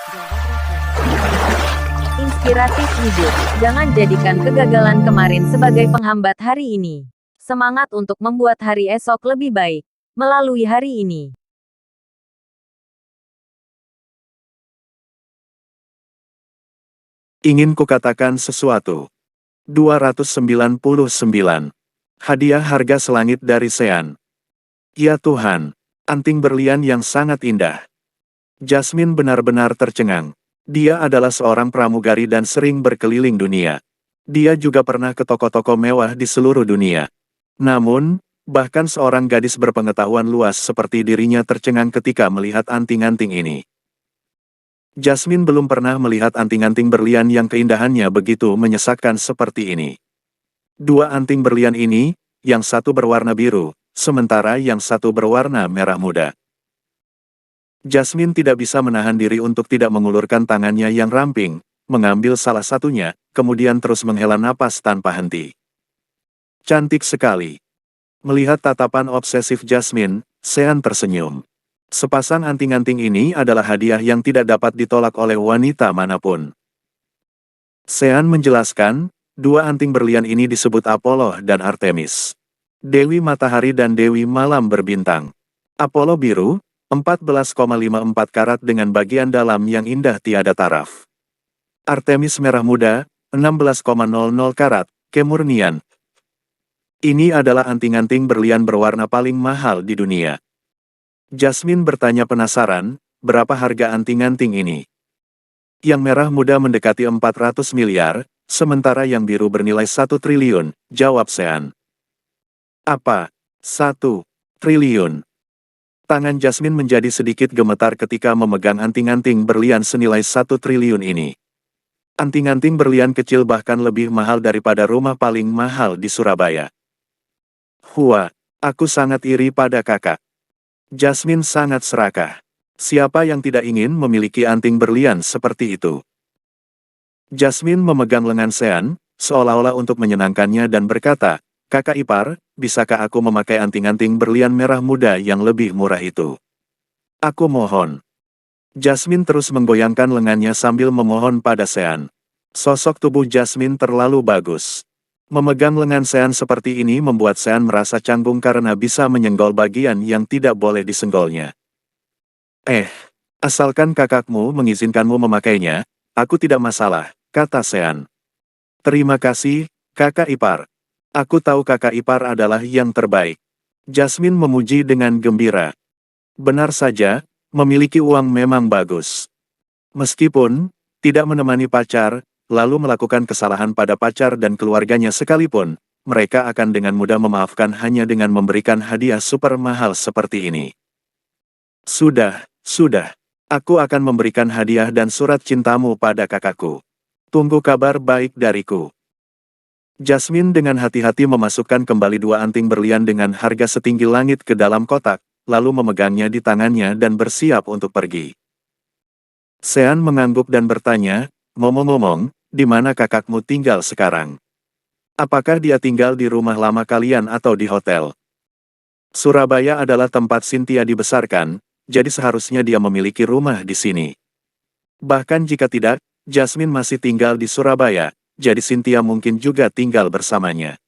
Jawab Raffi. Inspiratif hidup. Jangan jadikan kegagalan kemarin sebagai penghambat hari ini. Semangat untuk membuat hari esok lebih baik melalui hari ini. Ingin kukatakan sesuatu. 299. Hadiah harga selangit dari Sean. Ya Tuhan, anting berlian yang sangat indah. Jasmine benar-benar tercengang. Dia adalah seorang pramugari dan sering berkeliling dunia. Dia juga pernah ke toko-toko mewah di seluruh dunia. Namun, bahkan seorang gadis berpengetahuan luas seperti dirinya tercengang ketika melihat anting-anting ini. Jasmine belum pernah melihat anting-anting berlian yang keindahannya begitu menyesakkan seperti ini. Dua anting berlian ini, yang satu berwarna biru, sementara yang satu berwarna merah muda. Jasmine tidak bisa menahan diri untuk tidak mengulurkan tangannya yang ramping, mengambil salah satunya, kemudian terus menghela napas tanpa henti. Cantik sekali. Melihat tatapan obsesif Jasmine, Sean tersenyum. Sepasang anting-anting ini adalah hadiah yang tidak dapat ditolak oleh wanita manapun. Sean menjelaskan, dua anting berlian ini disebut Apollo dan Artemis. Dewi Matahari dan Dewi Malam berbintang. Apollo biru, 14,54 karat dengan bagian dalam yang indah tiada taraf. Artemis merah muda, 16,00 karat, kemurnian. Ini adalah anting-anting berlian berwarna paling mahal di dunia. Jasmine bertanya penasaran, berapa harga anting-anting ini? Yang merah muda mendekati 400 miliar, sementara yang biru bernilai 1 triliun, jawab Sean. Apa? 1 triliun. Tangan Jasmine menjadi sedikit gemetar ketika memegang anting-anting berlian senilai 1 triliun ini. Anting-anting berlian kecil bahkan lebih mahal daripada rumah paling mahal di Surabaya. Hua, aku sangat iri pada kakak. Jasmine sangat serakah. Siapa yang tidak ingin memiliki anting berlian seperti itu? Jasmine memegang lengan Sean, seolah-olah untuk menyenangkannya dan berkata, "Kakak ipar, bisakah aku memakai anting-anting berlian merah muda yang lebih murah itu? Aku mohon." Jasmine terus menggoyangkan lengannya sambil memohon pada Sean. Sosok tubuh Jasmine terlalu bagus. Memegang lengan Sean seperti ini membuat Sean merasa canggung karena bisa menyenggol bagian yang tidak boleh disenggolnya. Asalkan kakakmu mengizinkanmu memakainya, aku tidak masalah, kata Sean. Terima kasih, kakak ipar. Aku tahu kakak ipar adalah yang terbaik. Jasmine memuji dengan gembira. Benar saja, memiliki uang memang bagus. Meskipun tidak menemani pacar, lalu melakukan kesalahan pada pacar dan keluarganya sekalipun, mereka akan dengan mudah memaafkan hanya dengan memberikan hadiah super mahal seperti ini. Sudah. Aku akan memberikan hadiah dan surat cintamu pada kakakku. Tunggu kabar baik dariku. Jasmine dengan hati-hati memasukkan kembali dua anting berlian dengan harga setinggi langit ke dalam kotak, lalu memegangnya di tangannya dan bersiap untuk pergi. Sean mengangguk dan bertanya, "Ngomong-ngomong, di mana kakakmu tinggal sekarang? Apakah dia tinggal di rumah lama kalian atau di hotel?" Surabaya adalah tempat Cynthia dibesarkan, jadi seharusnya dia memiliki rumah di sini. Bahkan jika tidak, Jasmine masih tinggal di Surabaya, jadi Cynthia mungkin juga tinggal bersamanya.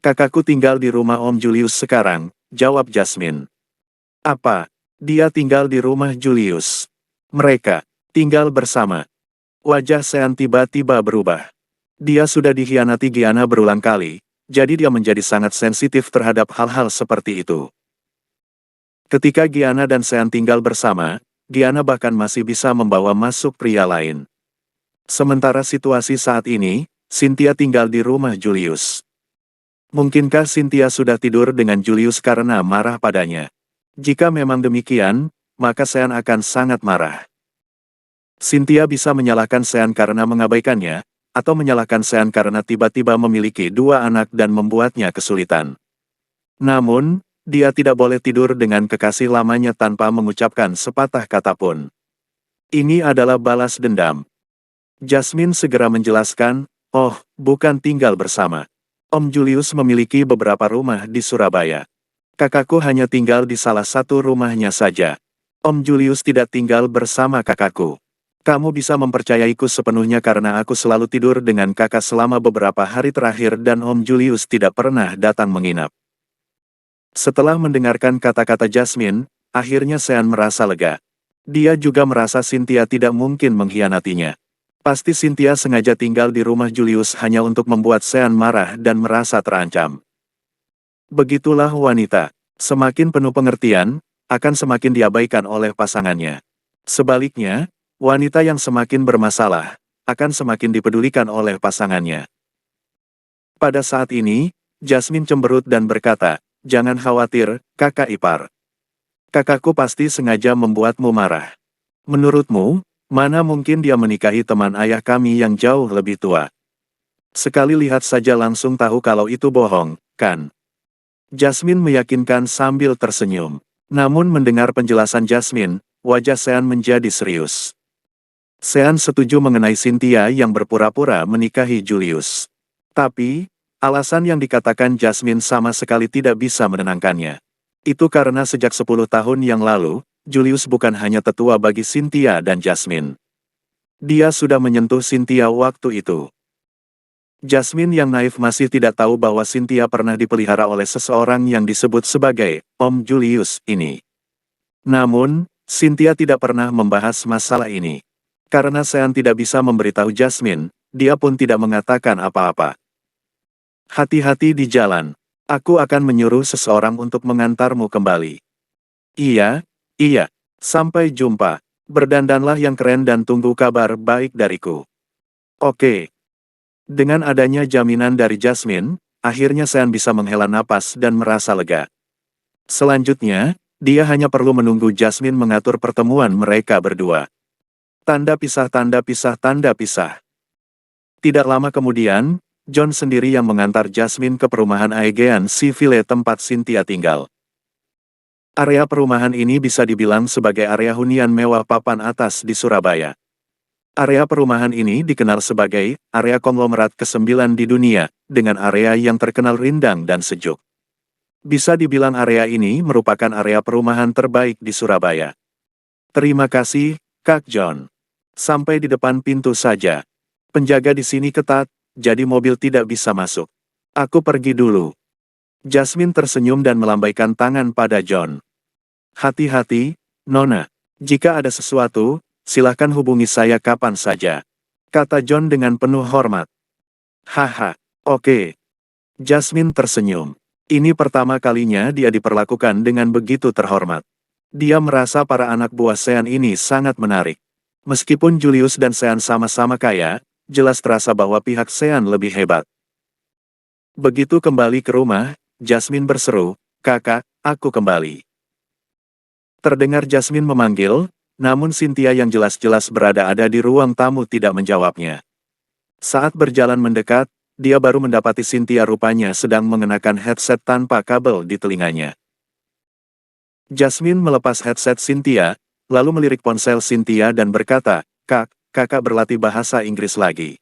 "Kakakku tinggal di rumah Om Julius sekarang," jawab Jasmine. "Apa? Dia tinggal di rumah Julius? Mereka tinggal bersama?" Wajah Sean tiba-tiba berubah. Dia sudah dikhianati Gianna berulang kali, jadi dia menjadi sangat sensitif terhadap hal-hal seperti itu. Ketika Gianna dan Sean tinggal bersama, Gianna bahkan masih bisa membawa masuk pria lain. Sementara situasi saat ini, Cynthia tinggal di rumah Julius. Mungkinkah Cynthia sudah tidur dengan Julius karena marah padanya? Jika memang demikian, maka Sean akan sangat marah. Cynthia bisa menyalahkan Sean karena mengabaikannya, atau menyalahkan Sean karena tiba-tiba memiliki dua anak dan membuatnya kesulitan. Namun, dia tidak boleh tidur dengan kekasih lamanya tanpa mengucapkan sepatah kata pun. Ini adalah balas dendam. Jasmine segera menjelaskan, "Oh, bukan tinggal bersama. Om Julius memiliki beberapa rumah di Surabaya. Kakakku hanya tinggal di salah satu rumahnya saja. Om Julius tidak tinggal bersama kakakku. Kamu bisa mempercayaiku sepenuhnya karena aku selalu tidur dengan kakak selama beberapa hari terakhir dan Om Julius tidak pernah datang menginap. Setelah mendengarkan kata-kata Jasmine, akhirnya Sean merasa lega. Dia juga merasa Cynthia tidak mungkin mengkhianatinya. Pasti Cynthia sengaja tinggal di rumah Julius hanya untuk membuat Sean marah dan merasa terancam. Begitulah wanita. Semakin penuh pengertian, akan semakin diabaikan oleh pasangannya. Sebaliknya, wanita yang semakin bermasalah, akan semakin dipedulikan oleh pasangannya. Pada saat ini, Jasmine cemberut dan berkata, "Jangan khawatir, kakak ipar. Kakakku pasti sengaja membuatmu marah. Menurutmu, mana mungkin dia menikahi teman ayah kami yang jauh lebih tua? Sekali lihat saja langsung tahu kalau itu bohong, kan?" Jasmine meyakinkan sambil tersenyum. Namun mendengar penjelasan Jasmine, wajah Sean menjadi serius. Sean setuju mengenai Cynthia yang berpura-pura menikahi Julius. Tapi, alasan yang dikatakan Jasmine sama sekali tidak bisa menenangkannya. Itu karena sejak 10 tahun yang lalu, Julius bukan hanya tetua bagi Cynthia dan Jasmine. Dia sudah menyentuh Cynthia waktu itu. Jasmine yang naif masih tidak tahu bahwa Cynthia pernah dipelihara oleh seseorang yang disebut sebagai Om Julius ini. Namun, Cynthia tidak pernah membahas masalah ini. Karena Sean tidak bisa memberitahu Jasmine, dia pun tidak mengatakan apa-apa. "Hati-hati di jalan. Aku akan menyuruh seseorang untuk mengantarmu kembali." "Iya, iya. Sampai jumpa. Berdandanlah yang keren dan tunggu kabar baik dariku." "Oke." Dengan adanya jaminan dari Jasmine, akhirnya Sean bisa menghela napas dan merasa lega. Selanjutnya, dia hanya perlu menunggu Jasmine mengatur pertemuan mereka berdua. Tanda pisah, tanda pisah, tanda pisah. Tidak lama kemudian, John sendiri yang mengantar Jasmine ke perumahan Aegean Sea Ville tempat Cynthia tinggal. Area perumahan ini bisa dibilang sebagai area hunian mewah papan atas di Surabaya. Area perumahan ini dikenal sebagai area konglomerat ke-9 di dunia, dengan area yang terkenal rindang dan sejuk. Bisa dibilang area ini merupakan area perumahan terbaik di Surabaya. "Terima kasih, Kak John. Sampai di depan pintu saja. Penjaga di sini ketat, jadi mobil tidak bisa masuk. Aku pergi dulu." Jasmine tersenyum dan melambaikan tangan pada John. "Hati-hati, Nona. Jika ada sesuatu, silakan hubungi saya kapan saja," kata John dengan penuh hormat. "Haha, oke." Jasmine tersenyum. Ini pertama kalinya dia diperlakukan dengan begitu terhormat. Dia merasa para anak buah Sean ini sangat menarik. Meskipun Julius dan Sean sama-sama kaya, jelas terasa bahwa pihak Sean lebih hebat. Begitu kembali ke rumah, Jasmine berseru, "Kakak, aku kembali." Terdengar Jasmine memanggil, namun Cynthia yang jelas-jelas berada di ruang tamu tidak menjawabnya. Saat berjalan mendekat, dia baru mendapati Cynthia rupanya sedang mengenakan headset tanpa kabel di telinganya. Jasmine melepas headset Cynthia, lalu melirik ponsel Cynthia dan berkata, Kakak berlatih bahasa Inggris lagi.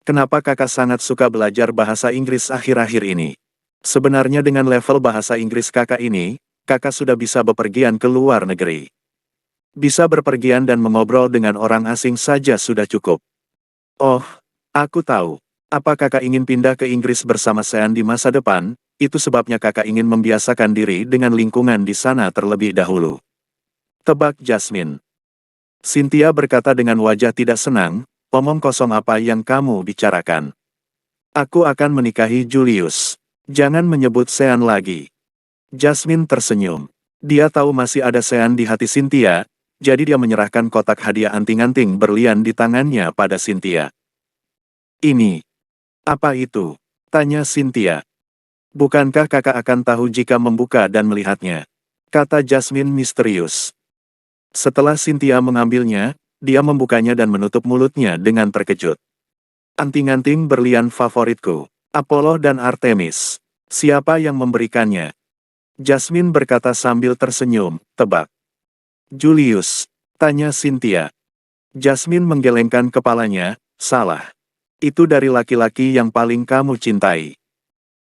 Kenapa kakak sangat suka belajar bahasa Inggris akhir-akhir ini? Sebenarnya dengan level bahasa Inggris kakak ini, kakak sudah bisa bepergian ke luar negeri. Bisa berpergian dan mengobrol dengan orang asing saja sudah cukup." "Oh, aku tahu. Apa kakak ingin pindah ke Inggris bersama Sean di masa depan? Itu sebabnya kakak ingin membiasakan diri dengan lingkungan di sana terlebih dahulu," tebak Jasmine. Cynthia berkata dengan wajah tidak senang, "Omong kosong apa yang kamu bicarakan? Aku akan menikahi Julius. Jangan menyebut Sean lagi." Jasmine tersenyum. Dia tahu masih ada Sean di hati Cynthia, jadi dia menyerahkan kotak hadiah anting-anting berlian di tangannya pada Cynthia. "Ini. Apa itu?" tanya Cynthia. "Bukankah kakak akan tahu jika membuka dan melihatnya?" kata Jasmine misterius. Setelah Cynthia mengambilnya, dia membukanya dan menutup mulutnya dengan terkejut. "Anting-anting berlian favoritku. Apollo dan Artemis. Siapa yang memberikannya?" Jasmine berkata sambil tersenyum, "Tebak." "Julius?" tanya Cynthia. Jasmine menggelengkan kepalanya, "Salah. Itu dari laki-laki yang paling kamu cintai."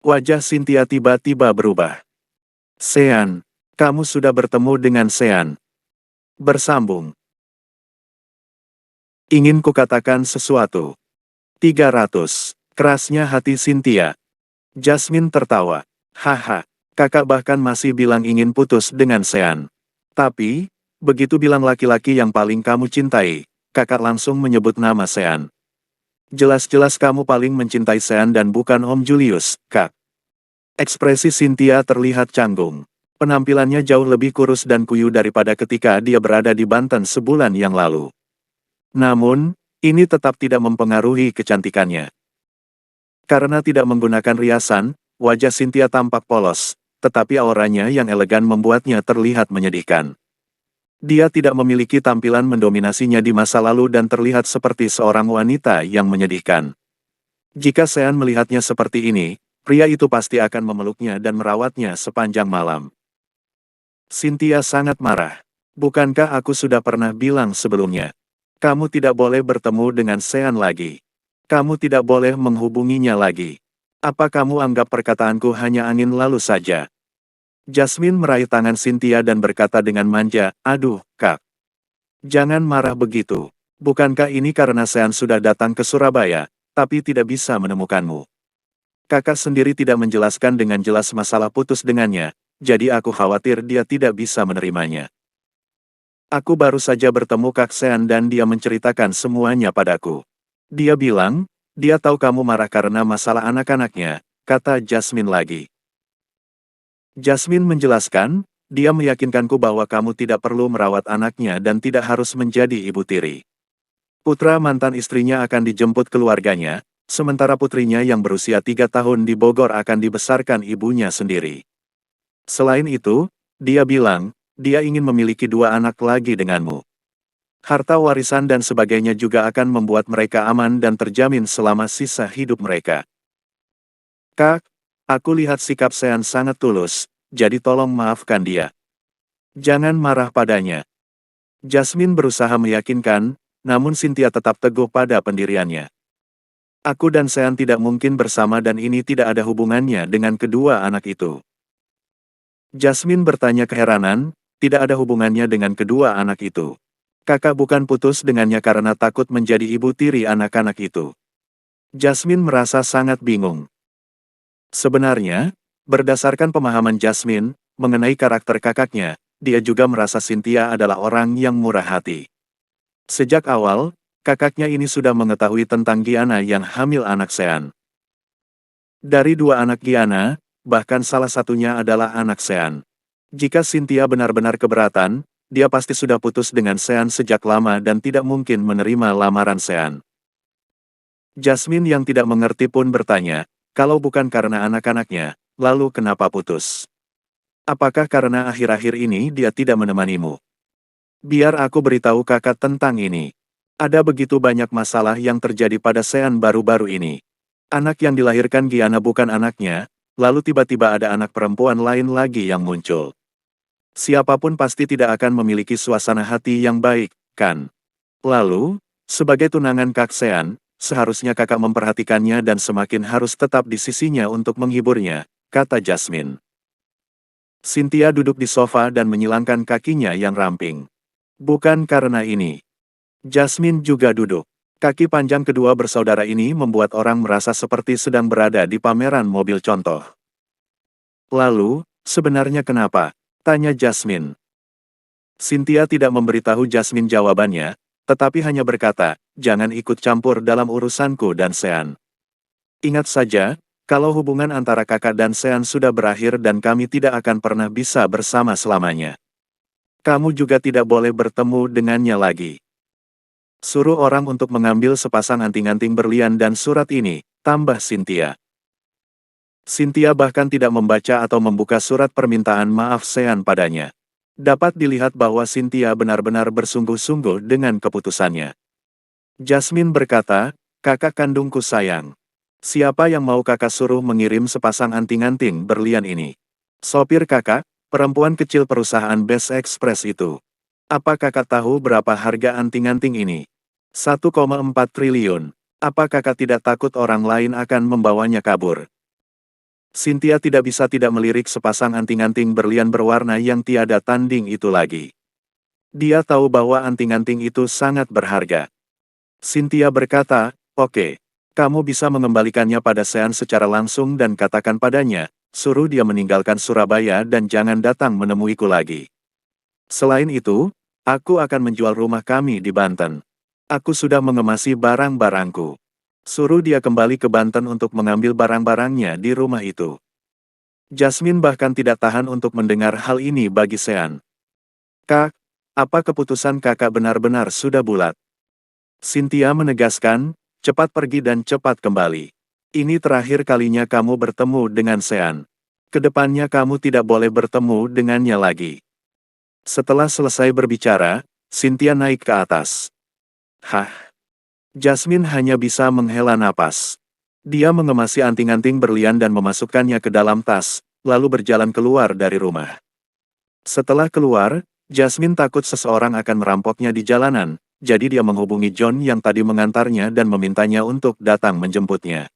Wajah Cynthia tiba-tiba berubah. "Sean, kamu sudah bertemu dengan Sean?" Bersambung. Ingin kukatakan sesuatu. 300. Kerasnya hati Cynthia. Jasmine tertawa. Haha, kakak bahkan masih bilang ingin putus dengan Sean. Tapi, begitu bilang laki-laki yang paling kamu cintai, kakak langsung menyebut nama Sean. Jelas-jelas kamu paling mencintai Sean dan bukan Om Julius, Kak. Ekspresi Cynthia terlihat canggung. Penampilannya jauh lebih kurus dan kuyu daripada ketika dia berada di Banten sebulan yang lalu. Namun, ini tetap tidak mempengaruhi kecantikannya. Karena tidak menggunakan riasan, wajah Cynthia tampak polos, tetapi auranya yang elegan membuatnya terlihat menyedihkan. Dia tidak memiliki tampilan mendominasinya di masa lalu dan terlihat seperti seorang wanita yang menyedihkan. Jika Sean melihatnya seperti ini, pria itu pasti akan memeluknya dan merawatnya sepanjang malam. Cynthia sangat marah. Bukankah aku sudah pernah bilang sebelumnya? Kamu tidak boleh bertemu dengan Sean lagi. Kamu tidak boleh menghubunginya lagi. Apa kamu anggap perkataanku hanya angin lalu saja? Jasmine meraih tangan Cynthia dan berkata dengan manja, "Aduh, Kak. Jangan marah begitu. Bukankah ini karena Sean sudah datang ke Surabaya, tapi tidak bisa menemukanmu? Kakak sendiri tidak menjelaskan dengan jelas masalah putus dengannya, jadi aku khawatir dia tidak bisa menerimanya. Aku baru saja bertemu Kak Sean dan dia menceritakan semuanya padaku. Dia bilang, dia tahu kamu marah karena masalah anak-anaknya," kata Jasmine lagi. Jasmine menjelaskan, dia meyakinkanku bahwa kamu tidak perlu merawat anaknya dan tidak harus menjadi ibu tiri. Putra mantan istrinya akan dijemput keluarganya, sementara putrinya yang berusia 3 tahun di Bogor akan dibesarkan ibunya sendiri. Selain itu, dia bilang, dia ingin memiliki 2 anak lagi denganmu. Harta warisan dan sebagainya juga akan membuat mereka aman dan terjamin selama sisa hidup mereka. Kak, aku lihat sikap Sean sangat tulus, jadi tolong maafkan dia. Jangan marah padanya. Jasmine berusaha meyakinkan, namun Cynthia tetap teguh pada pendiriannya. Aku dan Sean tidak mungkin bersama dan ini tidak ada hubungannya dengan kedua anak itu. Jasmine bertanya keheranan, tidak ada hubungannya dengan kedua anak itu. Kakak bukan putus dengannya karena takut menjadi ibu tiri anak-anak itu. Jasmine merasa sangat bingung. Sebenarnya, berdasarkan pemahaman Jasmine, mengenai karakter kakaknya, dia juga merasa Cynthia adalah orang yang murah hati. Sejak awal, kakaknya ini sudah mengetahui tentang Giana yang hamil anak Sean. Dari 2 anak Giana, bahkan salah satunya adalah anak Sean. Jika Cynthia benar-benar keberatan, dia pasti sudah putus dengan Sean sejak lama dan tidak mungkin menerima lamaran Sean. Jasmine yang tidak mengerti pun bertanya, kalau bukan karena anak-anaknya, lalu kenapa putus? Apakah karena akhir-akhir ini dia tidak menemanimu? Biar aku beritahu kakak tentang ini. Ada begitu banyak masalah yang terjadi pada Sean baru-baru ini. Anak yang dilahirkan Giana bukan anaknya, lalu tiba-tiba ada anak perempuan lain lagi yang muncul. Siapapun pasti tidak akan memiliki suasana hati yang baik, kan? Lalu, sebagai tunangan Kak Sean, seharusnya kakak memperhatikannya dan semakin harus tetap di sisinya untuk menghiburnya, kata Jasmine. Cynthia duduk di sofa dan menyilangkan kakinya yang ramping. Bukan karena ini. Jasmine juga duduk. Kaki panjang kedua bersaudara ini membuat orang merasa seperti sedang berada di pameran mobil contoh. Lalu, sebenarnya kenapa? Tanya Jasmine. Cynthia tidak memberitahu Jasmine jawabannya, tetapi hanya berkata, jangan ikut campur dalam urusanku dan Sean. Ingat saja, kalau hubungan antara kakak dan Sean sudah berakhir dan kami tidak akan pernah bisa bersama selamanya. Kamu juga tidak boleh bertemu dengannya lagi. Suruh orang untuk mengambil sepasang anting-anting berlian dan surat ini, tambah Cynthia. Cynthia bahkan tidak membaca atau membuka surat permintaan maaf Sean padanya. Dapat dilihat bahwa Cynthia benar-benar bersungguh-sungguh dengan keputusannya. Jasmine berkata, kakak kandungku sayang. Siapa yang mau kakak suruh mengirim sepasang anting-anting berlian ini? Sopir kakak, perempuan kecil perusahaan Best Express itu. Apa kakak tahu berapa harga anting-anting ini? 1,4 triliun. Apa kakak tidak takut orang lain akan membawanya kabur? Cynthia tidak bisa tidak melirik sepasang anting-anting berlian berwarna yang tiada tanding itu lagi. Dia tahu bahwa anting-anting itu sangat berharga. Cynthia berkata, "Oke, kamu bisa mengembalikannya pada Sean secara langsung dan katakan padanya, suruh dia meninggalkan Surabaya dan jangan datang menemuiku lagi. Selain itu, aku akan menjual rumah kami di Banten. Aku sudah mengemasi barang-barangku. Suruh dia kembali ke Banten untuk mengambil barang-barangnya di rumah itu." Jasmine bahkan tidak tahan untuk mendengar hal ini bagi Sean. "Kak, apa keputusan kakak benar-benar sudah bulat?" Cynthia menegaskan, "Cepat pergi dan cepat kembali. Ini terakhir kalinya kamu bertemu dengan Sean. Kedepannya kamu tidak boleh bertemu dengannya lagi." Setelah selesai berbicara, Cynthia naik ke atas. Hah? Jasmine hanya bisa menghela napas. Dia mengemasi anting-anting berlian dan memasukkannya ke dalam tas, lalu berjalan keluar dari rumah. Setelah keluar, Jasmine takut seseorang akan merampoknya di jalanan, jadi dia menghubungi John yang tadi mengantarnya dan memintanya untuk datang menjemputnya.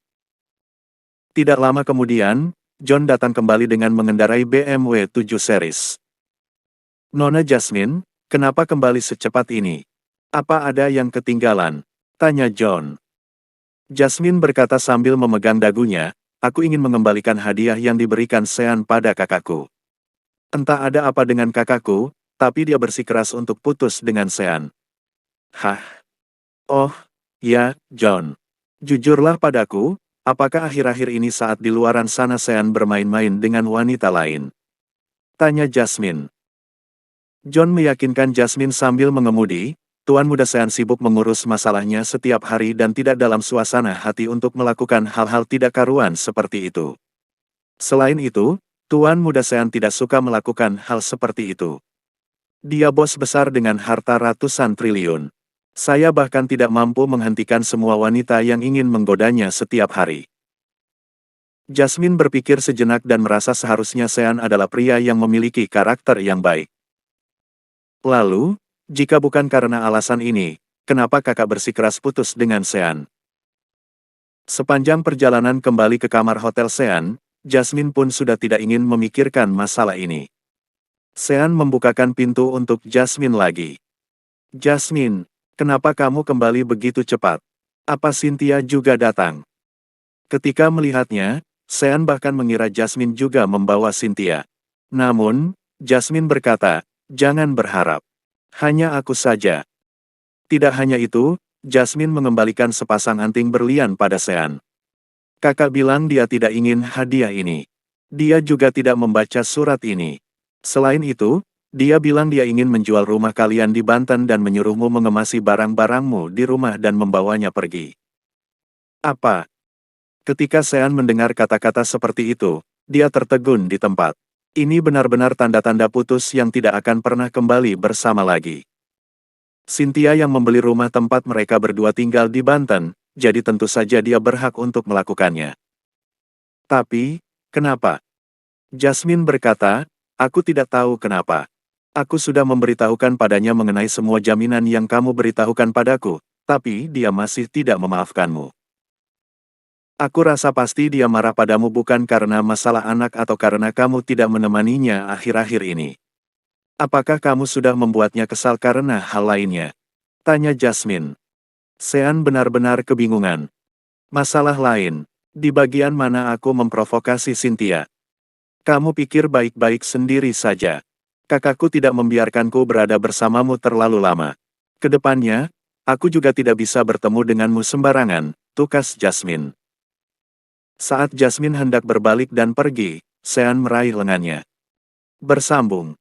Tidak lama kemudian, John datang kembali dengan mengendarai BMW 7 Series. "Nona Jasmine, kenapa kembali secepat ini? Apa ada yang ketinggalan?" tanya John. Jasmine berkata sambil memegang dagunya, "Aku ingin mengembalikan hadiah yang diberikan Sean pada kakakku. Entah ada apa dengan kakakku, tapi dia bersikeras untuk putus dengan Sean." Hah? Oh, ya, John. Jujurlah padaku, apakah akhir-akhir ini saat di luaran sana Sean bermain-main dengan wanita lain? Tanya Jasmine. John meyakinkan Jasmine sambil mengemudi, Tuan Muda Sean sibuk mengurus masalahnya setiap hari dan tidak dalam suasana hati untuk melakukan hal-hal tidak karuan seperti itu. Selain itu, Tuan Muda Sean tidak suka melakukan hal seperti itu. Dia bos besar dengan harta ratusan triliun. Saya bahkan tidak mampu menghentikan semua wanita yang ingin menggodanya setiap hari. Jasmine berpikir sejenak dan merasa seharusnya Sean adalah pria yang memiliki karakter yang baik. Lalu, jika bukan karena alasan ini, kenapa kakak bersikeras putus dengan Sean? Sepanjang perjalanan kembali ke kamar hotel Sean, Jasmine pun sudah tidak ingin memikirkan masalah ini. Sean membukakan pintu untuk Jasmine lagi. "Jasmine, kenapa kamu kembali begitu cepat? Apa Cynthia juga datang?" Ketika melihatnya, Sean bahkan mengira Jasmine juga membawa Cynthia. Namun, Jasmine berkata, "Jangan berharap. Hanya aku saja." Tidak hanya itu, Jasmine mengembalikan sepasang anting berlian pada Sean. "Kakak bilang dia tidak ingin hadiah ini. Dia juga tidak membaca surat ini. Selain itu, dia bilang dia ingin menjual rumah kalian di Banten dan menyuruhmu mengemasi barang-barangmu di rumah dan membawanya pergi." Apa? Ketika Sean mendengar kata-kata seperti itu, dia tertegun di tempat. Ini benar-benar tanda-tanda putus yang tidak akan pernah kembali bersama lagi. Cynthia yang membeli rumah tempat mereka berdua tinggal di Banten, jadi tentu saja dia berhak untuk melakukannya. Tapi, kenapa? Jasmine berkata, "Aku tidak tahu kenapa. Aku sudah memberitahukan padanya mengenai semua jaminan yang kamu beritahukan padaku, tapi dia masih tidak memaafkanmu. Aku rasa pasti dia marah padamu bukan karena masalah anak atau karena kamu tidak menemaninya akhir-akhir ini. Apakah kamu sudah membuatnya kesal karena hal lainnya?" tanya Jasmine. Sean benar-benar kebingungan. "Masalah lain? Di bagian mana aku memprovokasi Cynthia? Kamu pikir baik-baik sendiri saja. Kakakku tidak membiarkanku berada bersamamu terlalu lama. Kedepannya, aku juga tidak bisa bertemu denganmu sembarangan," tukas Jasmine. Saat Jasmine hendak berbalik dan pergi, Sean meraih lengannya. "Bersambung.